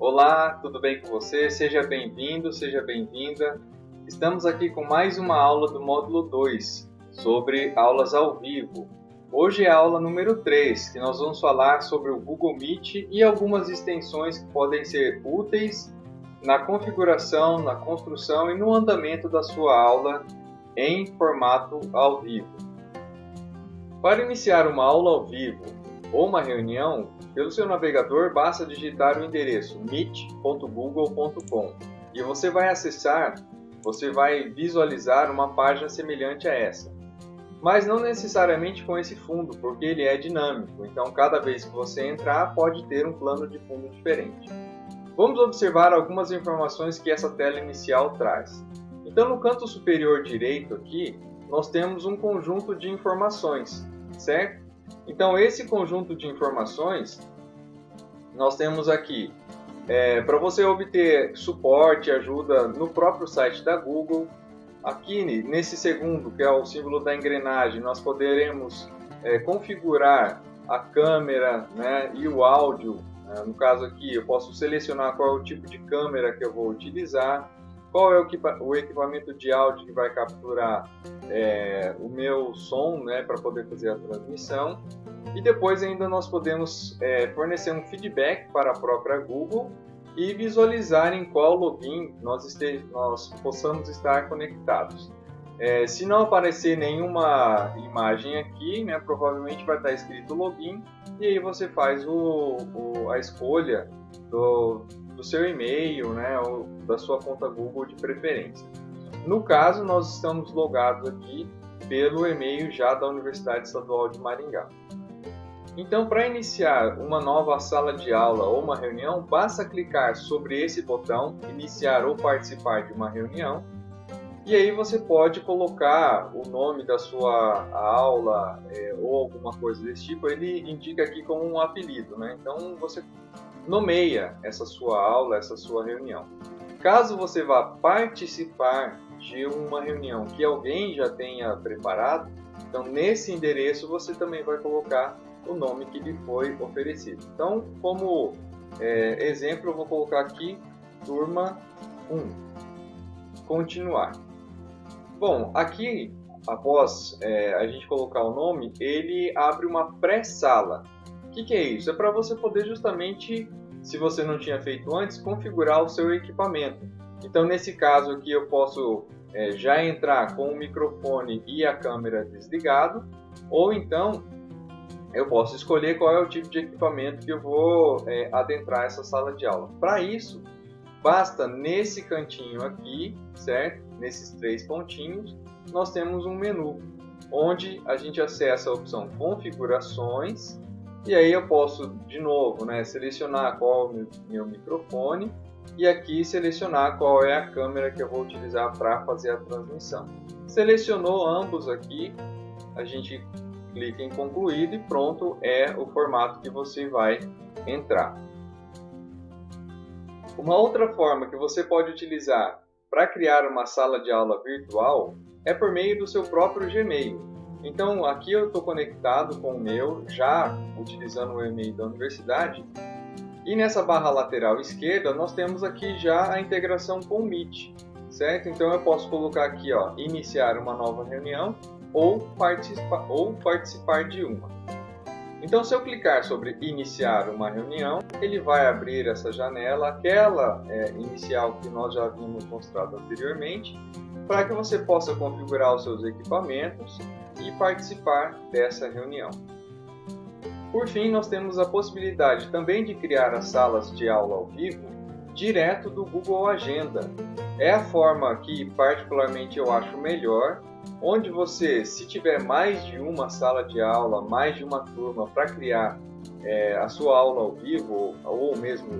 Olá, tudo bem com você? Seja bem-vindo, seja bem-vinda. Estamos aqui com mais uma aula do módulo 2 sobre aulas ao vivo. Hoje é a aula número 3, que nós vamos falar sobre o Google Meet e algumas extensões que podem ser úteis na configuração, na construção e no andamento da sua aula em formato ao vivo. Para iniciar uma aula ao vivo ou uma reunião, pelo seu navegador basta digitar o endereço meet.google.com e você vai visualizar uma página semelhante a essa. Mas não necessariamente com esse fundo, porque ele é dinâmico, então cada vez que você entrar pode ter um plano de fundo diferente. Vamos observar algumas informações que essa tela inicial traz. Então no canto superior direito aqui, nós temos um conjunto de informações, certo? Então, esse conjunto de informações, nós temos aqui, para você obter suporte e ajuda no próprio site da Google. Aqui, nesse segundo, que é o símbolo da engrenagem, nós poderemos configurar a câmera, né, e o áudio. No caso aqui, eu posso selecionar qual é o tipo de câmera que eu vou utilizar, qual é o equipamento de áudio que vai capturar o meu som, né, para poder fazer a transmissão. E depois ainda nós podemos fornecer um feedback para a própria Google e visualizar em qual login nós possamos estar conectados. Se não aparecer nenhuma imagem aqui, né, provavelmente vai estar escrito login, e aí você faz a escolha do seu e-mail, né, ou da sua conta Google de preferência. No caso, nós estamos logados aqui pelo e-mail já da Universidade Estadual de Maringá. Então, para iniciar uma nova sala de aula ou uma reunião, basta clicar sobre esse botão, iniciar ou participar de uma reunião, e aí você pode colocar o nome da sua aula ou alguma coisa desse tipo. Ele indica aqui como um apelido, né? Então você nomeia essa sua aula, essa sua reunião. Caso você vá participar de uma reunião que alguém já tenha preparado, então nesse endereço você também vai colocar o nome que lhe foi oferecido. Então, como exemplo, eu vou colocar aqui turma 1. Continuar. Bom, aqui, após a gente colocar o nome, ele abre uma pré-sala. O que é isso? É para você poder justamente, se você não tinha feito antes, configurar o seu equipamento. Então, nesse caso aqui, eu posso já entrar com o microfone e a câmera desligado, ou então eu posso escolher qual é o tipo de equipamento que eu vou adentrar essa sala de aula. Para isso, basta nesse cantinho aqui, certo? Nesses 3 pontinhos, nós temos um menu, onde a gente acessa a opção configurações, e aí eu posso, de novo, né, selecionar qual é o meu microfone, e aqui selecionar qual é a câmera que eu vou utilizar para fazer a transmissão. Selecionou ambos aqui, a gente clica em concluído e pronto, é o formato que você vai entrar. Uma outra forma que você pode utilizar para criar uma sala de aula virtual é por meio do seu próprio Gmail. Então aqui eu estou conectado com o meu, já utilizando o e-mail da universidade, e nessa barra lateral esquerda nós temos aqui já a integração com o Meet, certo? Então eu posso colocar aqui, ó, iniciar uma nova reunião ou participar de uma. Então, se eu clicar sobre iniciar uma reunião, ele vai abrir essa janela, aquela inicial que nós já havíamos mostrado anteriormente, para que você possa configurar os seus equipamentos e participar dessa reunião. Por fim, nós temos a possibilidade também de criar as salas de aula ao vivo direto do Google Agenda. É a forma que particularmente eu acho melhor, onde você, se tiver mais de uma sala de aula, mais de uma turma para criar a sua aula ao vivo, ou mesmo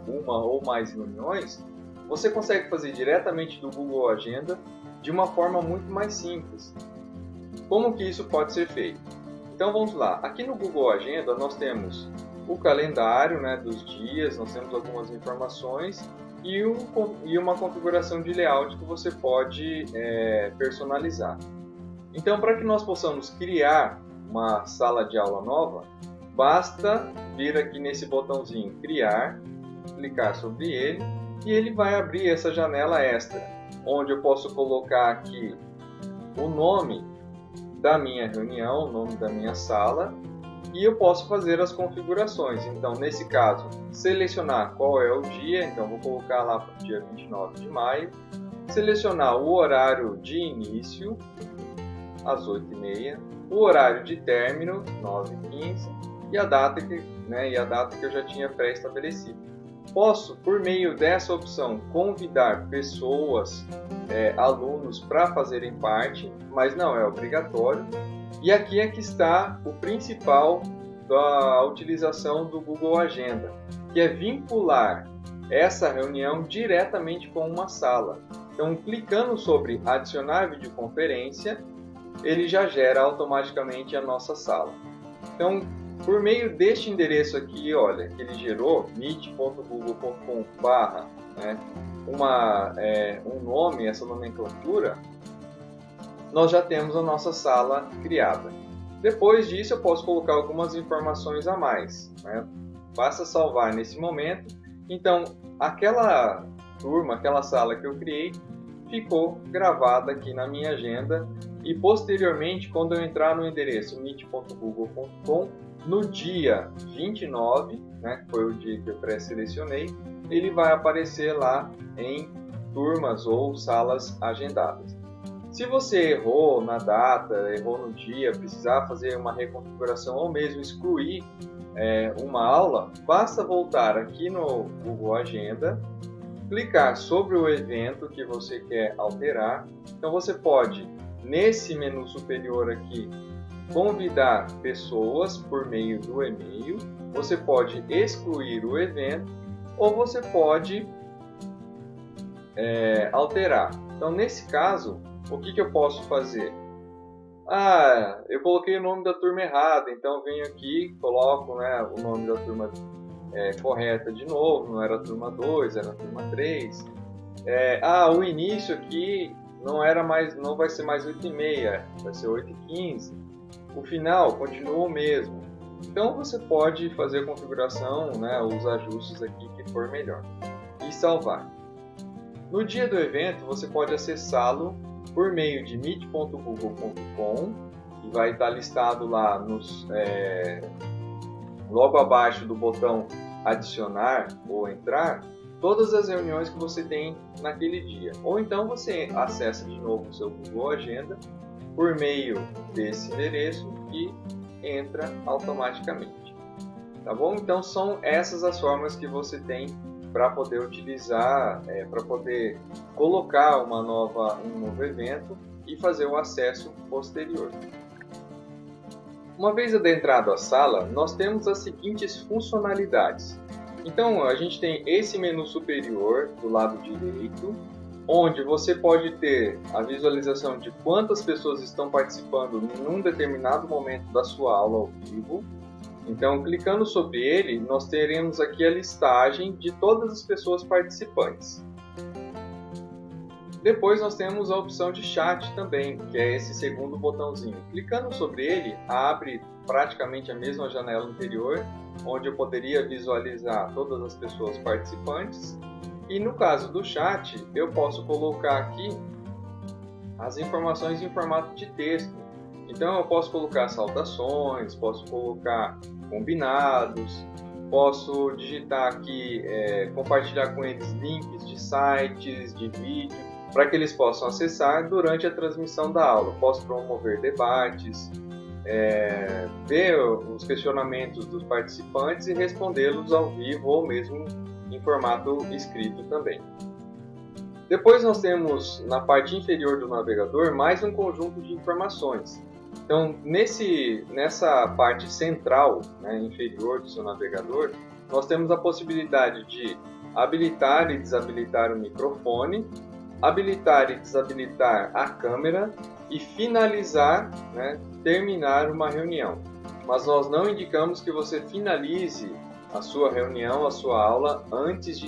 uma ou mais reuniões, você consegue fazer diretamente do Google Agenda de uma forma muito mais simples. Como que isso pode ser feito? Então vamos lá, aqui no Google Agenda nós temos o calendário, né, dos dias, nós temos algumas informações e uma configuração de layout que você pode personalizar. Então, para que nós possamos criar uma sala de aula nova, basta vir aqui nesse botãozinho criar clicar sobre ele e ele vai abrir essa janela extra, onde eu posso colocar aqui o nome da minha reunião, o nome da minha sala, e eu posso fazer as configurações. Então, nesse caso, selecionar qual é o dia, então vou colocar lá para o dia 29 de maio, selecionar o horário de início, às 8h30, o horário de término, 9h15, e a data que eu já tinha pré-estabelecido. Posso, por meio dessa opção, convidar pessoas, alunos, para fazerem parte, mas não é obrigatório. E aqui é que está o principal da utilização do Google Agenda, que é vincular essa reunião diretamente com uma sala. Então, clicando sobre adicionar videoconferência, ele já gera automaticamente a nossa sala. Então, por meio deste endereço aqui, olha, que ele gerou, meet.google.com/, um nome, essa nomenclatura, nós já temos a nossa sala criada. Depois disso, eu posso colocar algumas informações a mais. Basta salvar nesse momento. Então, aquela turma, aquela sala que eu criei, ficou gravada aqui na minha agenda. E posteriormente, quando eu entrar no endereço meet.google.com, no dia 29, que foi o dia que eu pré-selecionei, ele vai aparecer lá em turmas ou salas agendadas. Se você errou na data, errou no dia, precisar fazer uma reconfiguração ou mesmo excluir uma aula, basta voltar aqui no Google Agenda, clicar sobre o evento que você quer alterar. Então você pode, nesse menu superior aqui, convidar pessoas por meio do e-mail, você pode excluir o evento ou você pode alterar. Então, nesse caso, o que eu posso fazer? Eu coloquei o nome da turma errada, então eu venho aqui, coloco o nome da turma correta de novo, não era a turma 2, era a turma 3. O início aqui não vai ser mais 8h30, vai ser 8h15. O final continua o mesmo. Então você pode fazer a configuração, os ajustes aqui que for melhor. E salvar. No dia do evento, você pode acessá-lo por meio de meet.google.com e vai estar listado lá logo abaixo do botão adicionar ou entrar todas as reuniões que você tem naquele dia. Ou então você acessa de novo o seu Google Agenda por meio desse endereço e entra automaticamente. Tá bom? Então são essas as formas que você tem para poder utilizar, para poder colocar um novo evento e fazer o acesso posterior. Uma vez adentrado a sala, nós temos as seguintes funcionalidades. Então, a gente tem esse menu superior do lado direito, onde você pode ter a visualização de quantas pessoas estão participando em um determinado momento da sua aula ao vivo. Então, clicando sobre ele, nós teremos aqui a listagem de todas as pessoas participantes. Depois nós temos a opção de chat também, que é esse segundo botãozinho. Clicando sobre ele, abre praticamente a mesma janela anterior, onde eu poderia visualizar todas as pessoas participantes. E no caso do chat, eu posso colocar aqui as informações em formato de texto. Então eu posso colocar saudações, posso colocar combinados, posso digitar aqui, compartilhar com eles links de sites, de vídeo, para que eles possam acessar durante a transmissão da aula. Posso promover debates, ver os questionamentos dos participantes e respondê-los ao vivo ou mesmo em formato escrito também. Depois nós temos na parte inferior do navegador mais um conjunto de informações. Então, nessa parte central, inferior do seu navegador, nós temos a possibilidade de habilitar e desabilitar o microfone, habilitar e desabilitar a câmera e finalizar, terminar uma reunião. Mas nós não indicamos que você finalize a sua reunião, a sua aula, antes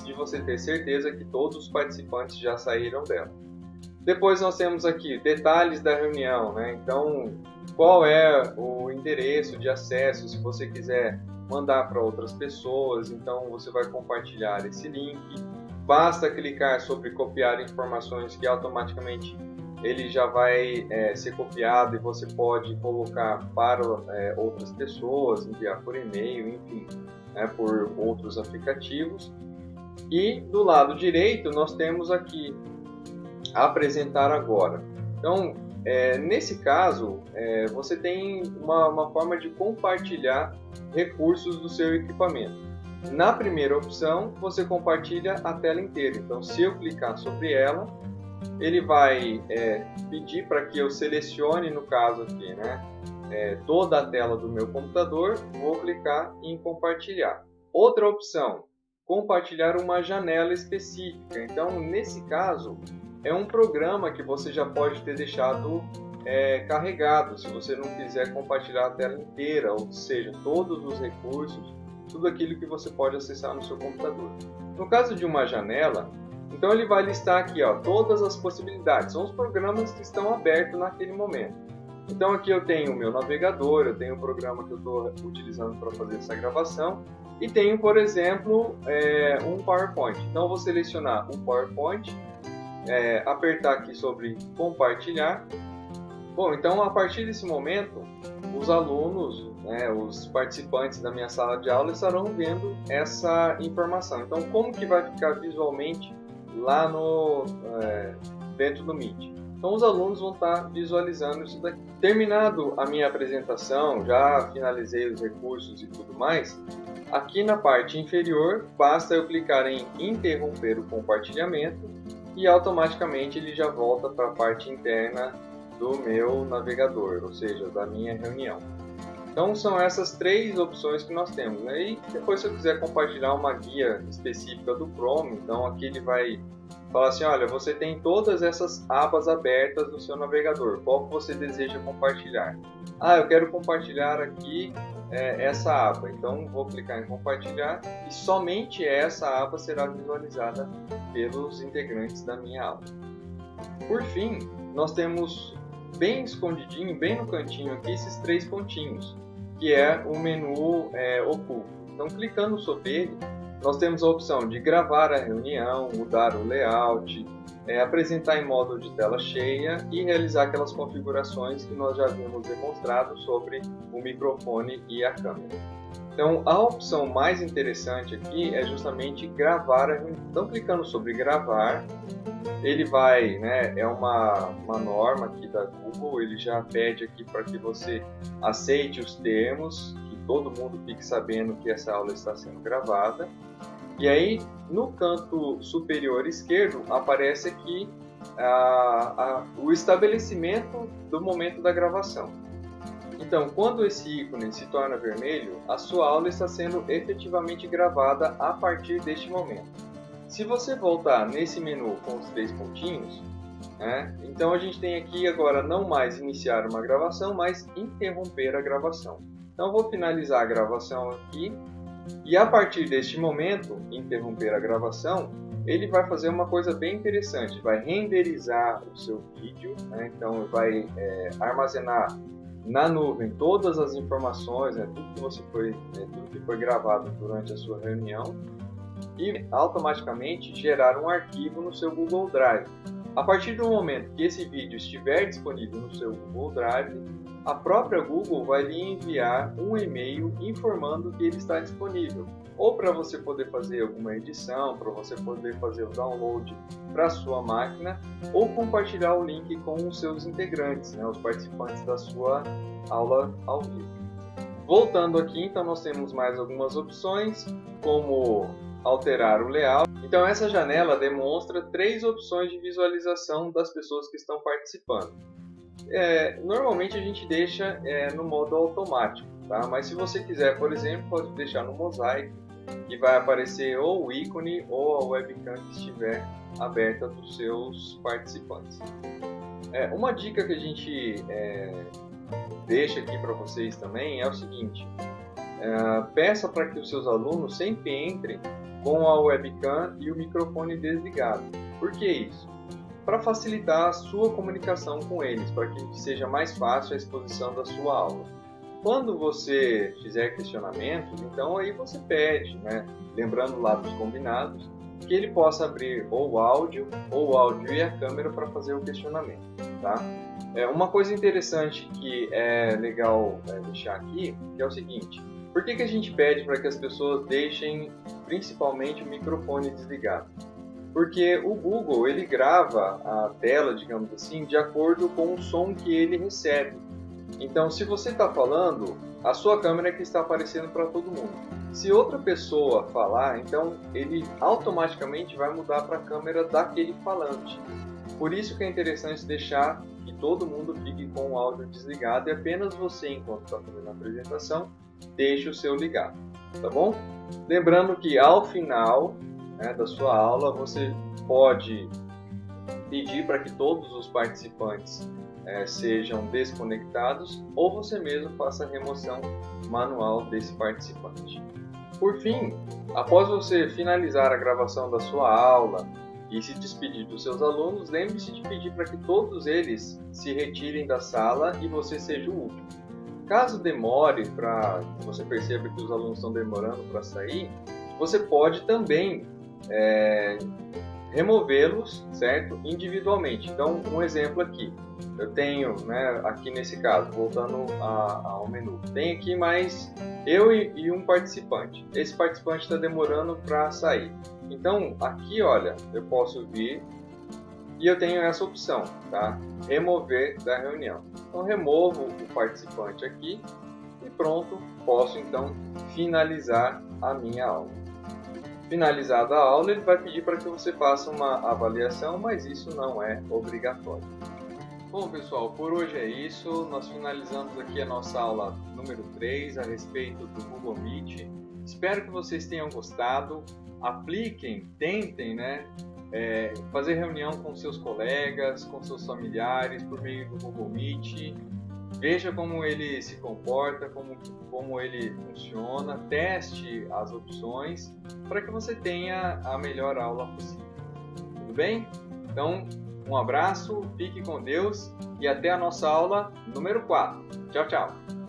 de você ter certeza que todos os participantes já saíram dela. Depois nós temos aqui detalhes da reunião, né? Então, qual é o endereço de acesso, se você quiser mandar para outras pessoas, então você vai compartilhar esse link. Basta clicar sobre copiar informações que automaticamente ele já vai ser copiado e você pode colocar para outras pessoas, enviar por e-mail, enfim, né, por outros aplicativos. E do lado direito nós temos aqui apresentar agora. Então, nesse caso, você tem uma forma de compartilhar recursos do seu equipamento. Na primeira opção, você compartilha a tela inteira. Então, se eu clicar sobre ela, ele vai pedir para que eu selecione, no caso aqui, né, toda a tela do meu computador. Vou clicar em compartilhar. Outra opção, compartilhar uma janela específica. Então, nesse caso, é um programa que você já pode ter deixado carregado, se você não quiser compartilhar a tela inteira, ou seja, todos os recursos, tudo aquilo que você pode acessar no seu computador. No caso de uma janela, então ele vai listar aqui, ó, todas as possibilidades, são os programas que estão abertos naquele momento. Então aqui eu tenho o meu navegador, eu tenho o programa que eu estou utilizando para fazer essa gravação, e tenho, por exemplo, um PowerPoint. Então eu vou selecionar o PowerPoint, apertar aqui sobre compartilhar. Bom, então a partir desse momento, os alunos, os participantes da minha sala de aula estarão vendo essa informação. Então, como que vai ficar visualmente lá dentro do Meet? Então, os alunos vão estar visualizando isso daqui. Terminado a minha apresentação, já finalizei os recursos e tudo mais, aqui na parte inferior, basta eu clicar em interromper o compartilhamento e automaticamente ele já volta para a parte interna do meu navegador, ou seja, da minha reunião. Então são essas três opções que nós temos, né? E depois, se eu quiser compartilhar uma guia específica do Chrome, então aqui ele vai falar assim, olha, você tem todas essas abas abertas no seu navegador, qual que você deseja compartilhar? Ah, eu quero compartilhar aqui essa aba, então vou clicar em compartilhar e somente essa aba será visualizada pelos integrantes da minha aula. Por fim, nós temos bem escondidinho, bem no cantinho aqui, esses três pontinhos, que é o menu oculto. Então, clicando sobre ele, nós temos a opção de gravar a reunião, mudar o layout, apresentar em modo de tela cheia e realizar aquelas configurações que nós já havíamos demonstrado sobre o microfone e a câmera. Então, a opção mais interessante aqui é justamente gravar a reunião. Então, clicando sobre gravar, ele vai, é uma norma aqui da Google, ele já pede aqui para que você aceite os termos, que todo mundo fique sabendo que essa aula está sendo gravada. E aí, no canto superior esquerdo, aparece aqui o estabelecimento do momento da gravação. Então, quando esse ícone se torna vermelho, a sua aula está sendo efetivamente gravada a partir deste momento. Se você voltar nesse menu com os três pontinhos, então a gente tem aqui agora não mais iniciar uma gravação, mas interromper a gravação. Então, eu vou finalizar a gravação aqui. E a partir deste momento, interromper a gravação, ele vai fazer uma coisa bem interessante, vai renderizar o seu vídeo, então vai armazenar na nuvem todas as informações, tudo que foi gravado durante a sua reunião e automaticamente gerar um arquivo no seu Google Drive. A partir do momento que esse vídeo estiver disponível no seu Google Drive, a própria Google vai lhe enviar um e-mail informando que ele está disponível, ou para você poder fazer alguma edição, para você poder fazer o download para a sua máquina, ou compartilhar o link com os seus integrantes, os participantes da sua aula ao vivo. Voltando aqui, então nós temos mais algumas opções, como alterar o layout. Então essa janela demonstra três opções de visualização das pessoas que estão participando. Normalmente a gente deixa no modo automático, tá? Mas se você quiser, por exemplo, pode deixar no mosaico, que vai aparecer ou o ícone ou a webcam que estiver aberta dos seus participantes. Uma dica que a gente deixa aqui para vocês também é o seguinte: peça para que os seus alunos sempre entrem com a webcam e o microfone desligado. Por que isso? para facilitar a sua comunicação com eles, para que seja mais fácil a exposição da sua aula. Quando você fizer questionamentos, então aí você pede, né, lembrando lá dos combinados, que ele possa abrir ou o áudio e a câmera para fazer o questionamento, tá? Uma coisa interessante que é legal deixar aqui é o seguinte: por que a gente pede para que as pessoas deixem principalmente o microfone desligado? Porque o Google ele grava a tela, digamos assim, de acordo com o som que ele recebe. Então, se você está falando, a sua câmera é que está aparecendo para todo mundo. Se outra pessoa falar, então ele automaticamente vai mudar para a câmera daquele falante. Por isso que é interessante deixar que todo mundo fique com o áudio desligado e apenas você, enquanto está fazendo a apresentação, deixe o seu ligado, tá bom? Lembrando que ao final da sua aula, você pode pedir para que todos os participantes sejam desconectados ou você mesmo faça a remoção manual desse participante. Por fim, após você finalizar a gravação da sua aula e se despedir dos seus alunos, lembre-se de pedir para que todos eles se retirem da sala e você seja o último. Caso demore, para você perceba que os alunos estão demorando para sair, você pode também removê-los, certo? Individualmente. Então, um exemplo aqui. Eu tenho, aqui nesse caso, voltando ao menu, tem aqui mais eu e um participante. Esse participante está demorando para sair. Então, aqui, olha, eu posso vir e eu tenho essa opção, tá? Remover da reunião. Então, removo o participante aqui e pronto, posso então finalizar a minha aula. Finalizada a aula, ele vai pedir para que você faça uma avaliação, mas isso não é obrigatório. Bom, pessoal, por hoje é isso. Nós finalizamos aqui a nossa aula número 3 a respeito do Google Meet. Espero que vocês tenham gostado. Apliquem, tentem, fazer reunião com seus colegas, com seus familiares por meio do Google Meet. Veja como ele se comporta, como ele funciona, teste as opções para que você tenha a melhor aula possível. Tudo bem? Então, um abraço, fique com Deus e até a nossa aula número 4. Tchau, tchau!